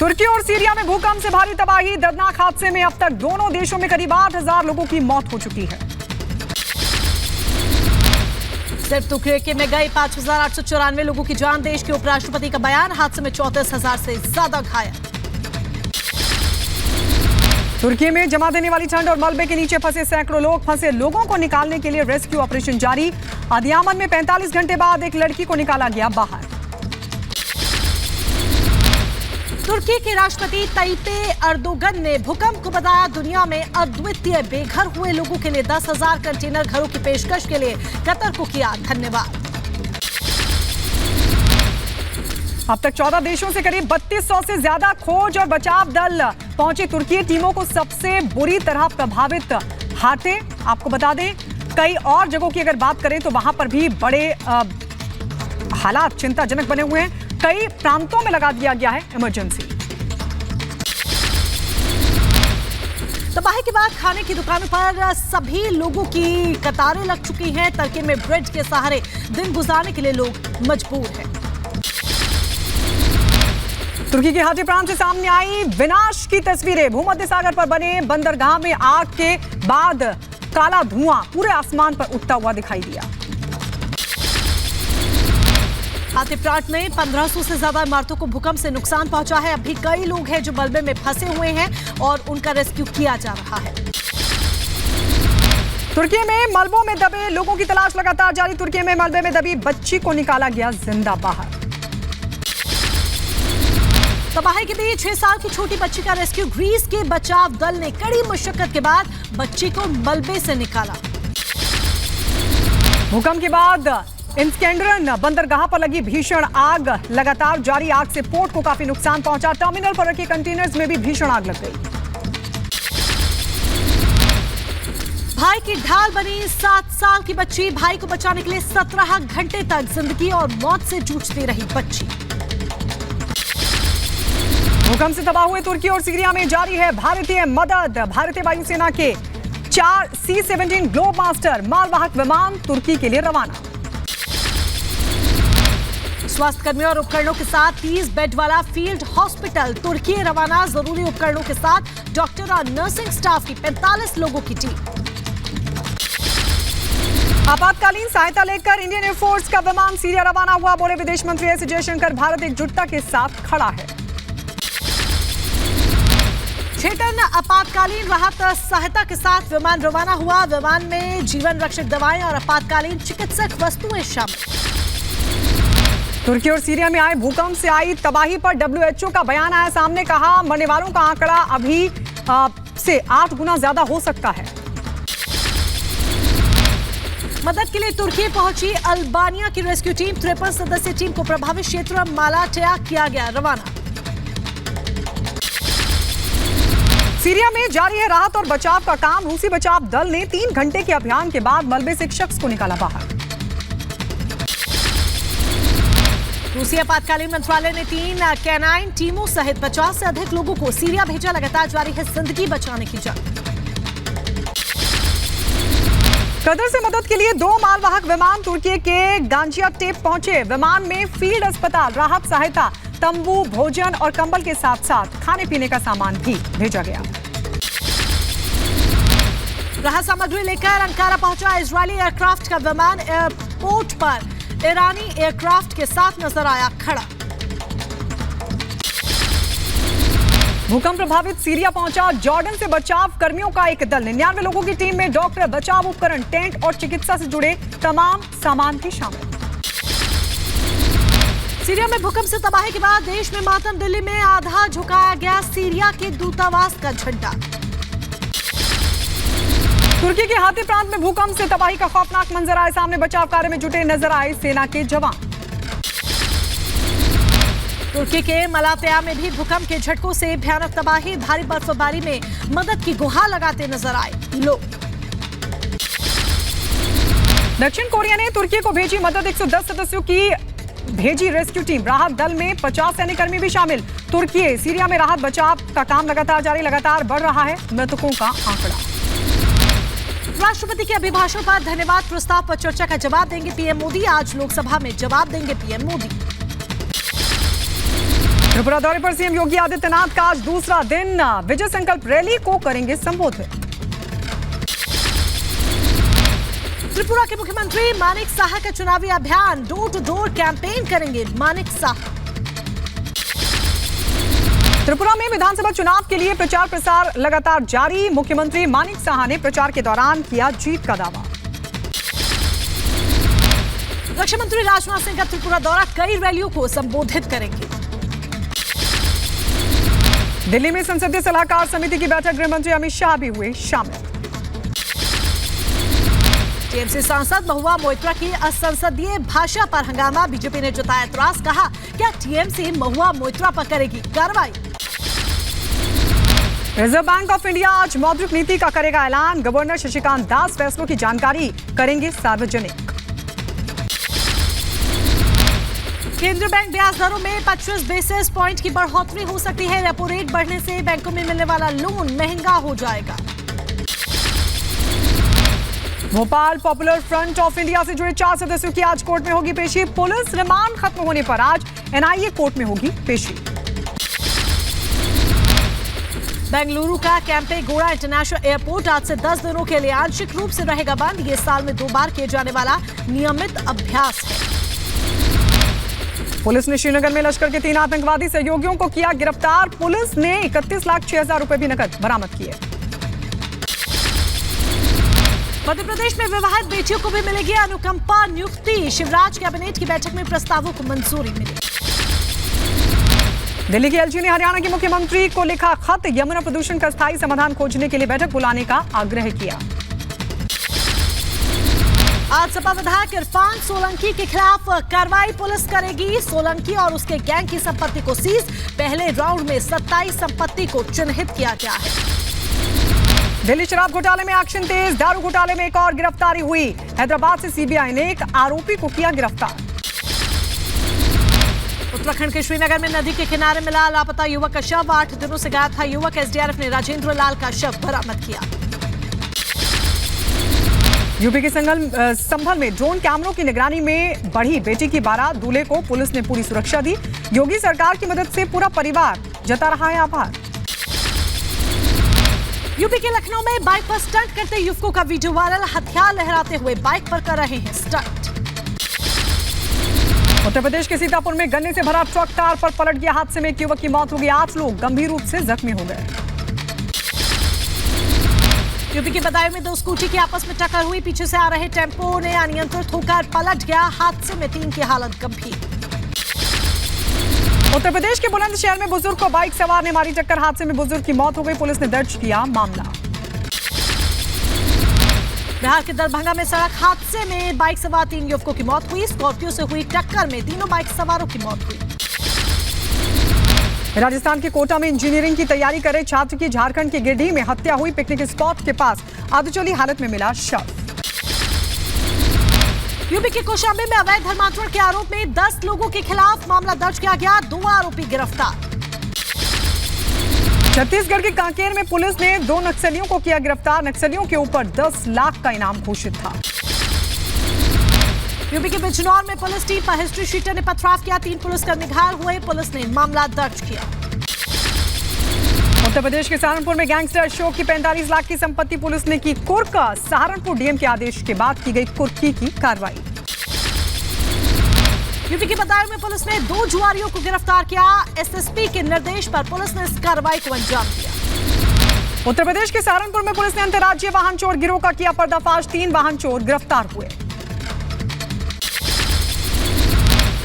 तुर्की और सीरिया में भूकंप से भारी तबाही। दर्दनाक हादसे में अब तक दोनों देशों में करीब 8,000 लोगों की मौत हो चुकी है। सिर्फ तुर्की में गए 5,894 लोगों की जान। देश के उपराष्ट्रपति का बयान। हादसे में 34,000 से ज्यादा घायल। तुर्की में जमा देने वाली ठंड और मलबे के नीचे फंसे सैकड़ों लोग। फंसे लोगों को निकालने के लिए रेस्क्यू ऑपरेशन जारी। अदियामन में 45 घंटे बाद एक लड़की को निकाला गया बाहर। तुर्की के राष्ट्रपति तैय्यप एर्दोगन ने भूकंप को बताया दुनिया में अद्वितीय। बेघर हुए लोगों के लिए 10,000 कंटेनर घरों की पेशकश के लिए कतर को किया धन्यवाद। अब तक 14 देशों से करीब 3200 से ज्यादा खोज और बचाव दल पहुंचे तुर्की। टीमों को सबसे बुरी तरह प्रभावित हाटे आपको बता दें, कई और जगहों की अगर बात करें तो वहां पर भी बड़े हालात चिंताजनक बने हुए हैं। कई प्रांतों में लगा दिया गया है इमरजेंसी। तबाही के बाद खाने की दुकानों पर सभी लोगों की कतारें लग चुकी हैं। तड़के में ब्रेड के सहारे दिन गुजारने के लिए लोग मजबूर हैं। तुर्की के हाटी प्रांत से सामने आई विनाश की तस्वीरें। भूमध्य सागर पर बने बंदरगाह में आग के बाद काला धुआं पूरे आसमान पर उठता हुआ दिखाई दिया। हाथी प्रांत में 1500 से ज्यादा इमारतों को भूकंप से नुकसान पहुंचा है। अभी कई लोग हैं जो मलबे में फंसे हुए हैं और उनका रेस्क्यू किया जा रहा है। तुर्की में मलबों में दबे लोगों की तलाश लगातार जारी। तुर्की में मलबे में दबी बच्ची को निकाला गया जिंदा बाहर। तबाही के बीच 6 साल की छोटी बच्ची का रेस्क्यू। ग्रीस के बचाव दल ने कड़ी मशक्कत के बाद बच्ची को मलबे से निकाला। भूकंप के बाद इस्केंड्रन बंदरगाह पर लगी भीषण आग लगातार जारी। आग से पोर्ट को काफी नुकसान पहुंचा। टर्मिनल पर रखे कंटेनर्स में भी भीषण आग लग गई। भाई की ढाल बनी 7 साल की बच्ची। भाई को बचाने के लिए 17 घंटे तक जिंदगी और मौत से जूझती रही बच्ची। भूकंप से तबाह हुए तुर्की और सीरिया में जारी है भारतीय मदद। भारतीय वायुसेना के 4 C-17 ग्लोब मास्टर मालवाहक विमान तुर्की के लिए रवाना। स्वास्थ्य कर्मियों और उपकरणों के साथ 30 बेड वाला फील्ड हॉस्पिटल तुर्की रवाना। जरूरी उपकरणों के साथ डॉक्टर और नर्सिंग स्टाफ की 45 लोगों की टीम। आपातकालीन सहायता लेकर इंडियन एयरफोर्स का विमान सीरिया रवाना हुआ। बोले विदेश मंत्री एस जयशंकर, भारत एकजुटता के साथ खड़ा है। 6 टन आपातकालीन राहत सहायता के साथ विमान रवाना हुआ। विमान में जीवन रक्षक दवाएं और आपातकालीन चिकित्सक वस्तुएं शामिल। तुर्की और सीरिया में आए भूकंप से आई तबाही पर WHO का बयान आया सामने। कहा मरने वालों का आंकड़ा अभी से 8 गुना ज्यादा हो सकता है। मदद के लिए तुर्की पहुंची अल्बानिया की रेस्क्यू टीम। 53 सदस्यीय टीम को प्रभावित क्षेत्र मालाटिया किया गया रवाना। सीरिया में जारी है राहत और बचाव का काम। रूसी बचाव दल ने 3 घंटे के अभियान के बाद मलबे से एक शख्स को निकाला बाहर। रूसी आपातकालीन मंत्रालय ने 3 कैनाइन टीमों सहित 50 से अधिक लोगों को सीरिया भेजा। लगातार जारी है जिंदगी बचाने की जंग। कतर से मदद के लिए 2 मालवाहक विमान तुर्की के गाजियान्तेप पहुंचे। विमान में फील्ड अस्पताल, राहत सहायता, तंबू, भोजन और कंबल के साथ साथ खाने पीने का सामान भी भेजा गया। राहत सामग्री लेकर अंकारा पहुंचा इजरायली एयरक्राफ्ट का विमान। एयरपोर्ट पर ईरानी एयरक्राफ्ट के साथ नजर आया खड़ा। भूकंप प्रभावित सीरिया पहुंचा जॉर्डन से बचाव कर्मियों का एक दल। 99 लोगों की टीम में डॉक्टर, बचाव उपकरण, टेंट और चिकित्सा से जुड़े तमाम सामान भी शामिल। सीरिया में भूकंप से तबाही के बाद देश में मातम। दिल्ली में आधा झुकाया गया सीरिया के दूतावास का झंडा। तुर्की के हाथी प्रांत में भूकंप से तबाही का खौफनाक मंजर आए सामने। बचाव कार्य में जुटे नजर आए सेना के जवान। तुर्की के मलातिया में भी भूकंप के झटकों से भयानक तबाही। भारी बर्फबारी में मदद की गुहार लगाते नजर आए लोग। दक्षिण कोरिया ने तुर्की को भेजी मदद। 110 सदस्यों की भेजी रेस्क्यू टीम। राहत दल में 50 सैन्यकर्मी भी शामिल। तुर्की सीरिया में राहत बचाव का काम लगातार जारी। लगातार बढ़ रहा है मृतकों का आंकड़ा। राष्ट्रपति के अभिभाषण पर धन्यवाद प्रस्ताव पर चर्चा का जवाब देंगे पीएम मोदी। आज लोकसभा में जवाब देंगे पीएम मोदी। त्रिपुरा दौरे पर सीएम योगी आदित्यनाथ का आज दूसरा दिन। विजय संकल्प रैली को करेंगे संबोधित। त्रिपुरा के मुख्यमंत्री मानिक साहा का चुनावी अभियान, डोर टू डोर कैंपेन करेंगे मानिक साहा। त्रिपुरा में विधानसभा चुनाव के लिए प्रचार प्रसार लगातार जारी। मुख्यमंत्री मानिक साहा ने प्रचार के दौरान किया जीत का दावा। रक्षा मंत्री राजनाथ सिंह का त्रिपुरा दौरा, कई रैलियों को संबोधित करेंगे। दिल्ली में संसदीय सलाहकार समिति की बैठक, गृह मंत्री अमित शाह भी हुए शामिल। टीएमसी सांसद महुआ मोइत्रा की असंसदीय भाषा पर हंगामा, बीजेपी ने जताया एतराज, कहा क्या टीएमसी महुआ मोइत्रा पर करेगी कार्रवाई। रिजर्व बैंक ऑफ इंडिया आज मौद्रिक नीति का करेगा ऐलान। गवर्नर शशिकांत दास फैसलों की जानकारी करेंगे सार्वजनिक। केंद्रीय बैंक ब्याज दरों में 25 बेसिस पॉइंट की बढ़ोतरी हो सकती है। रेपो रेट बढ़ने से बैंकों में मिलने वाला लोन महंगा हो जाएगा। Bhopal popular front of India से जुड़े 4 सदस्यों की आज कोर्ट में होगी पेशी। पुलिस रिमांड खत्म होने पर आज एनआईए कोर्ट में होगी पेशी। बेंगलुरु का कैंपे गौड़ा इंटरनेशनल एयरपोर्ट आज से 10 दिनों के लिए आंशिक रूप से रहेगा बंद। ये साल में 2 बार किए जाने वाला नियमित अभ्यास है। पुलिस ने श्रीनगर में लश्कर के 3 आतंकवादी सहयोगियों को किया गिरफ्तार। पुलिस ने 31,06,000 रुपए भी नकद बरामद किए। मध्य प्रदेश में विवाहित बेटियों को भी मिलेगी अनुकंपा नियुक्ति। शिवराज कैबिनेट की बैठक में प्रस्तावों को मंजूरी मिली। दिल्ली की एलजी ने हरियाणा के मुख्यमंत्री को लिखा खत, यमुना प्रदूषण का स्थायी समाधान खोजने के लिए बैठक बुलाने का आग्रह किया। आज सपा विधायक इरफान सोलंकी के खिलाफ कार्रवाई पुलिस करेगी। सोलंकी और उसके गैंग की संपत्ति को सीज, पहले राउंड में 27 संपत्ति को चिन्हित किया गया है। दिल्ली शराब घोटाले में एक्शन तेज, दारू घोटाले में एक और गिरफ्तारी हुई। हैदराबाद से सीबीआई ने एक आरोपी को किया गिरफ्तार। उत्तराखंड के श्रीनगर में नदी के किनारे मिला लापता युवक का शव, 8 दिनों से गायब था युवक। एसडीआरएफ ने राजेंद्र लाल का शव बरामद किया। यूपी के संभल में ड्रोन कैमरों की निगरानी में बढ़ी बेटी की बारात, दूल्हे को पुलिस ने पूरी सुरक्षा दी। योगी सरकार की मदद से पूरा परिवार जता रहा है आभार। यूपी के लखनऊ में बाइक पर स्टंट करते युवकों का वीडियो वायरल, हथियार लहराते हुए बाइक पर कर रहे हैं स्टंट। उत्तर प्रदेश के सीतापुर में गन्ने से भरा ट्रक कार पर पलट गया, हादसे में एक युवक की मौत हो गई, 8 लोग गंभीर रूप से जख्मी हो गए। यूपी के बदायूं में 2 स्कूटी की आपस में टक्कर हुई, पीछे से आ रहे टेम्पो ने अनियंत्रित होकर पलट गया, हादसे में 3 की हालत गंभीर। उत्तर प्रदेश के बुलंदशहर में बुजुर्ग को बाइक सवार ने मारी टक्कर, हादसे में बुजुर्ग की मौत हो गई, पुलिस ने दर्ज किया मामला। बिहार के दरभंगा में सड़क हादसे में बाइक सवार 3 युवकों की मौत हुई। स्कॉर्पियो से हुई टक्कर में तीनों बाइक सवारों की मौत हुई। राजस्थान के कोटा में इंजीनियरिंग की तैयारी कर रहे छात्र की झारखंड के गिरडीह में हत्या हुई, पिकनिक स्पॉट के पास आधचोली हालत में मिला शव। यूपी के कौशाम्बी में अवैध धर्मांतरण के आरोप में 10 लोगों के खिलाफ मामला दर्ज किया गया, 2 आरोपी गिरफ्तार। छत्तीसगढ़ के कांकेर में पुलिस ने 2 नक्सलियों को किया गिरफ्तार, नक्सलियों के ऊपर 10 लाख का इनाम घोषित था। यूपी के बिजनौर में पुलिस टीम पर हिस्ट्री शीटर ने पथराव किया, 3 पुलिसकर्मी घायल हुए, पुलिस ने मामला दर्ज किया। उत्तर प्रदेश के सहारनपुर में गैंगस्टर अशोक की 45 लाख की संपत्ति पुलिस ने की कुर्क, सहारनपुर डीएम के आदेश के बाद की गई कुर्की की कार्रवाई। यूपी के बदायूं में पुलिस ने 2 जुआरियों को गिरफ्तार किया, एसएसपी के निर्देश पर पुलिस ने इस कार्रवाई को अंजाम दिया। उत्तर प्रदेश के सहारनपुर में पुलिस ने अंतर्राज्यीय वाहन चोर गिरोह का किया पर्दाफाश, 3 वाहन चोर गिरफ्तार हुए।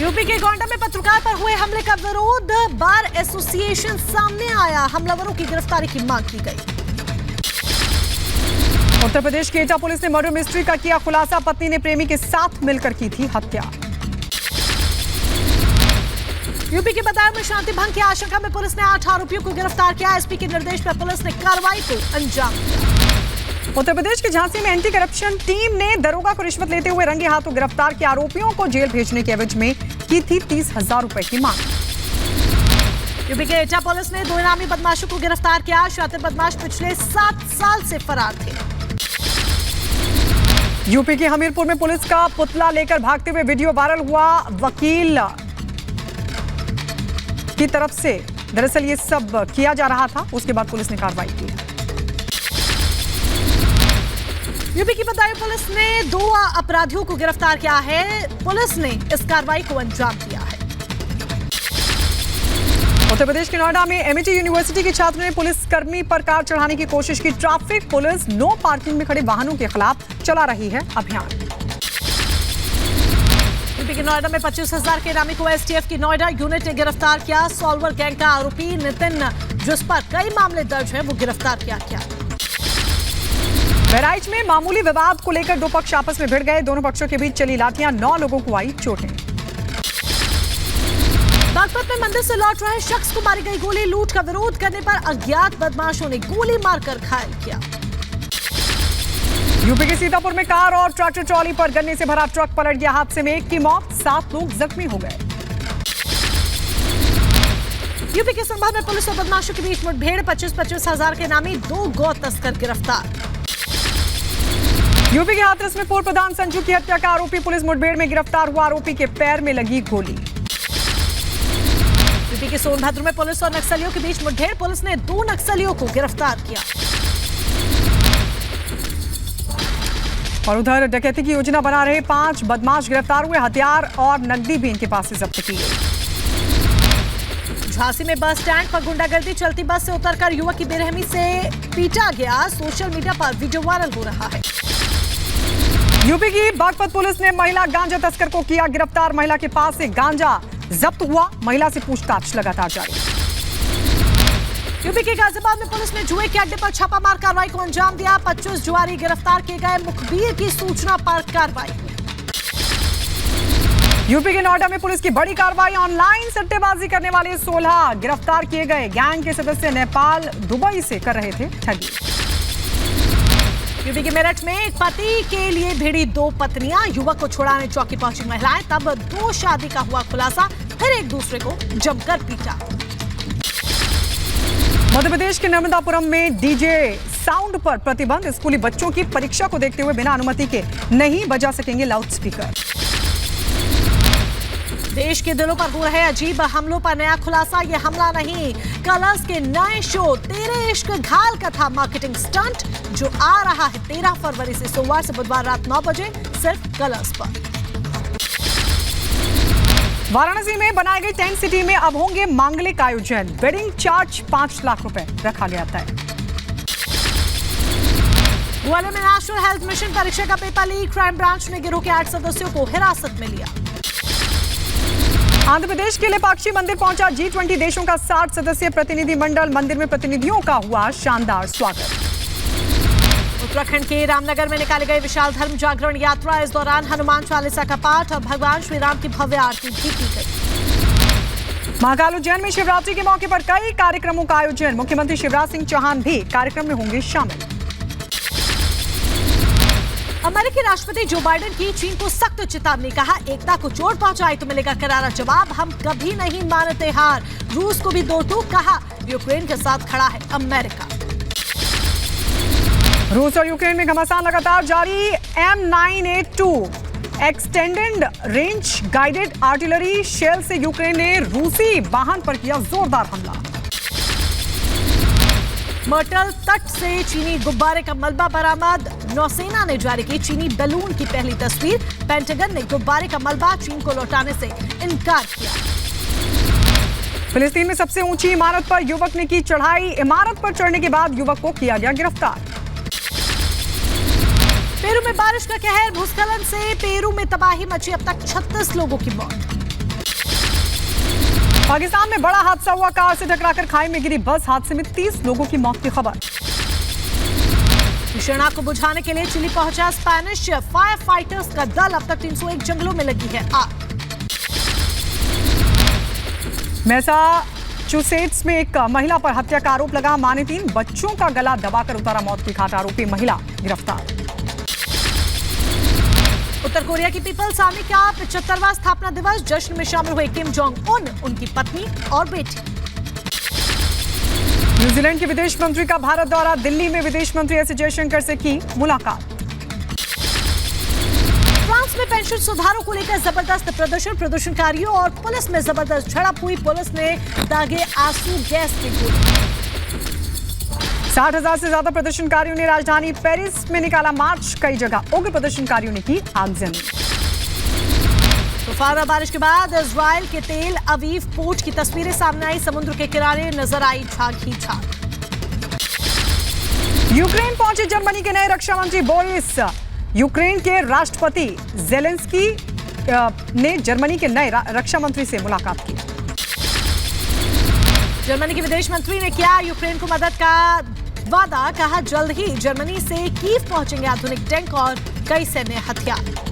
यूपी के गोंडा में पत्रकार पर हुए हमले का विरोध, बार एसोसिएशन सामने आया, हमलावरों की गिरफ्तारी की मांग की गई। उत्तर प्रदेश की एटा पुलिस ने मर्डर मिस्ट्री का किया खुलासा, पत्नी ने प्रेमी के साथ मिलकर की थी हत्या। यूपी के बदायूं में शांति भंग की आशंका में पुलिस ने 8 आरोपियों को गिरफ्तार किया, एसपी के निर्देश पर पुलिस ने कार्रवाई को अंजाम दिया। उत्तर प्रदेश के झांसी में एंटी करप्शन टीम ने दरोगा को रिश्वत लेते हुए रंगे हाथों गिरफ्तार किया, आरोपियों को जेल भेजने के एवज में की थी 30,000 रुपए की मांग। यूपी के एटा पुलिस ने 2 इनामी बदमाशों को गिरफ्तार किया, शातिर बदमाश पिछले 7 साल से फरार थे। यूपी के हमीरपुर में पुलिस का पुतला लेकर भागते हुए वीडियो वायरल हुआ, की तरफ से दरअसल ये सब किया जा रहा था। उसके बाद पुलिस ने कार्रवाई की। यूपी की बदायूं पुलिस ने 2 अपराधियों को गिरफ्तार किया है। पुलिस ने इस कार्रवाई को अंजाम दिया है। उत्तर प्रदेश के नोएडा में एमआईटी यूनिवर्सिटी के छात्र ने पुलिस कर्मी पर कार चढ़ाने की कोशिश की। ट्रैफिक पुलिस नो पार्किंग में खड़े वाहनों के खिलाफ चला रही है अभियान। यूपी के नोएडा में 25,000 के इनामी को एसटीएफ की नोएडा यूनिट ने गिरफ्तार किया। सॉल्वर गैंग का आरोपी नितिन, जिस पर कई मामले दर्ज है, वो गिरफ्तार किया गया। बहराइच में मामूली विवाद को लेकर 2 पक्ष आपस में भिड़ गए। दोनों पक्षों के बीच चली लाठियां, 9 लोगों को आई चोटें। बागपत में मंदिर से लौट रहे शख्स को मारी गई गोली। लूट का विरोध करने पर अज्ञात बदमाशों ने गोली मारकर घायल किया। यूपी के सीतापुर में कार और ट्रैक्टर ट्रॉली पर गन्ने से भरा ट्रक पलट गया। हादसे में 1 की मौत, 7 लोग जख्मी हो गए। यूपी के संभल में पुलिस और बदमाशों के बीच मुठभेड़। 25,000 के इनामी 2 गौ तस्कर गिरफ्तार। यूपी के हाथरस में पूर्व प्रधान संजू की हत्या का आरोपी पुलिस मुठभेड़ में गिरफ्तार हुआ। आरोपी के पैर में लगी गोली। यूपी के सोनभद्र में पुलिस और नक्सलियों के बीच मुठभेड़। पुलिस ने 2 नक्सलियों को गिरफ्तार किया। और उधर डकैती की योजना बना रहे 5 बदमाश गिरफ्तार हुए। हथियार और नकदी भी इनके पास से जब्त की गई। झांसी में बस स्टैंड पर गुंडागर्दी। चलती बस से उतरकर युवक की बेरहमी से पीटा गया। सोशल मीडिया पर वीडियो वायरल हो रहा है। यूपी की बागपत पुलिस ने महिला गांजा तस्कर को किया गिरफ्तार। महिला के पास से गांजा जब्त हुआ। महिला से पूछताछ लगातार जारी। यूपी के गाजियाबाद में पुलिस ने जुए के अड्डे पर छापामार कार्रवाई को अंजाम दिया। 25 जुआरी गिरफ्तार किए गए। मुखबिर की सूचना पर कार्रवाई। यूपी के नोएडा में पुलिस की बड़ी कार्रवाई। ऑनलाइन सट्टेबाजी करने वाले 16 गिरफ्तार किए गए। गैंग के सदस्य नेपाल, दुबई से कर रहे थे ठगी। यूपी के मेरठ में एक पति के लिए भिड़ी 2 पत्नियां। युवक को छुड़ाने चौकी पहुंची महिलाएं। तब 2 शादी का हुआ खुलासा। फिर एक दूसरे को जमकर पीटा। मध्य प्रदेश के नर्मदापुरम में डीजे साउंड पर प्रतिबंध। स्कूली बच्चों की परीक्षा को देखते हुए बिना अनुमति के नहीं बजा सकेंगे लाउडस्पीकर। देश के दिलों पर हो रहे अजीब हमलों पर नया खुलासा। ये हमला नहीं, कलर्स के नए शो तेरे इश्क घायल का था मार्केटिंग स्टंट, जो आ रहा है 13 फरवरी से सोमवार से बुधवार रात 9 बजे सिर्फ कलर्स पर। वाराणसी में बनाई गई टेंट सिटी में अब होंगे मांगलिक आयोजन। वेडिंग चार्ज 5 लाख रुपए रखा गया था। ग्वालियर में नेशनल हेल्थ मिशन परीक्षा का पेपर लीक। क्राइम ब्रांच ने गिरोह के 8 सदस्यों को हिरासत में लिया। आंध्र प्रदेश के लेपाक्षी मंदिर पहुंचा G20 देशों का 60 सदस्यीय प्रतिनिधि मंडल। मंदिर में प्रतिनिधियों का हुआ शानदार स्वागत। उत्तराखंड के रामनगर में निकाली गई विशाल धर्म जागरण यात्रा। इस दौरान हनुमान चालीसा का पाठ और भगवान श्री राम की भव्य आरती भी की गई। महाकाल उज्जैन में शिवरात्रि के मौके पर कई कार्यक्रमों का आयोजन। मुख्यमंत्री शिवराज सिंह चौहान भी कार्यक्रम में होंगे शामिल। अमेरिकी राष्ट्रपति जो बाइडेन की चीन को सख्त चेतावनी। कहा, एकता को चोट पहुंचाई तो मिलेगा करारा जवाब। हम कभी नहीं मानते हार। रूस को भी 2 टूक। कहा, यूक्रेन के साथ खड़ा है अमेरिका। रूस और यूक्रेन में घमासान लगातार जारी। M9A2 extended range guided artillery shell से यूक्रेन ने रूसी वाहन पर किया जोरदार हमला। मर्टल तट से चीनी गुब्बारे का मलबा बरामद। नौसेना ने जारी की चीनी बैलून की पहली तस्वीर। पेंटागन ने गुब्बारे का मलबा चीन को लौटाने से इनकार किया। फिलिस्तीन में सबसे ऊंची इमारत पर युवक ने की चढ़ाई। इमारत पर चढ़ने के बाद युवक को किया गया गिरफ्तार। पेरू में बारिश का कहर। भूस्खलन से पेरू में तबाही मची। अब तक 36 लोगों की मौत। पाकिस्तान में बड़ा हादसा हुआ। कार से टकराकर खाई में गिरी बस। हादसे में 30 लोगों की मौत की खबर। भीषण आग को बुझाने के लिए चिली पहुंचा स्पेनिश फायर फाइटर्स का दल। अब तक 301 जंगलों में लगी है आग। मैसाचुसेट्स में एक महिला पर हत्या का आरोप लगा। मां ने 3 बच्चों का गला दबाकर उतारा मौत की घाट। आरोपी महिला गिरफ्तार। उत्तर कोरिया की पीपल्स आर्मी का 75वां स्थापना दिवस। जश्न में शामिल हुए किम जोंग उन, उनकी पत्नी और बेटी। न्यूजीलैंड के विदेश मंत्री का भारत दौरा। दिल्ली में विदेश मंत्री एस जयशंकर से की मुलाकात। फ्रांस में पेंशन सुधारों को लेकर जबरदस्त प्रदर्शनकारियों और पुलिस में जबरदस्त झड़प हुई। पुलिस ने दागे आंसू गैस की गोली। 60,000 से ज्यादा प्रदर्शनकारियों ने राजधानी पेरिस में निकाला मार्च। कई जगह उग्र प्रदर्शनकारियों ने की आगजनी। तूफान और बारिश के बाद इजराइल के तेल अवीव पोर्ट की तस्वीरें सामने आई। समुद्र के किनारे नजर आई झाग ही झाग। यूक्रेन पहुंचे जर्मनी के नए रक्षा मंत्री बोरिस। यूक्रेन के राष्ट्रपति जेलेंस्की ने जर्मनी के नए रक्षा मंत्री से मुलाकात की। जर्मनी के विदेश मंत्री ने किया यूक्रेन को मदद का वादा। कहा जल्द ही जर्मनी से कीव पहुंचेंगे आधुनिक टैंक और कई सैन्य हथियार।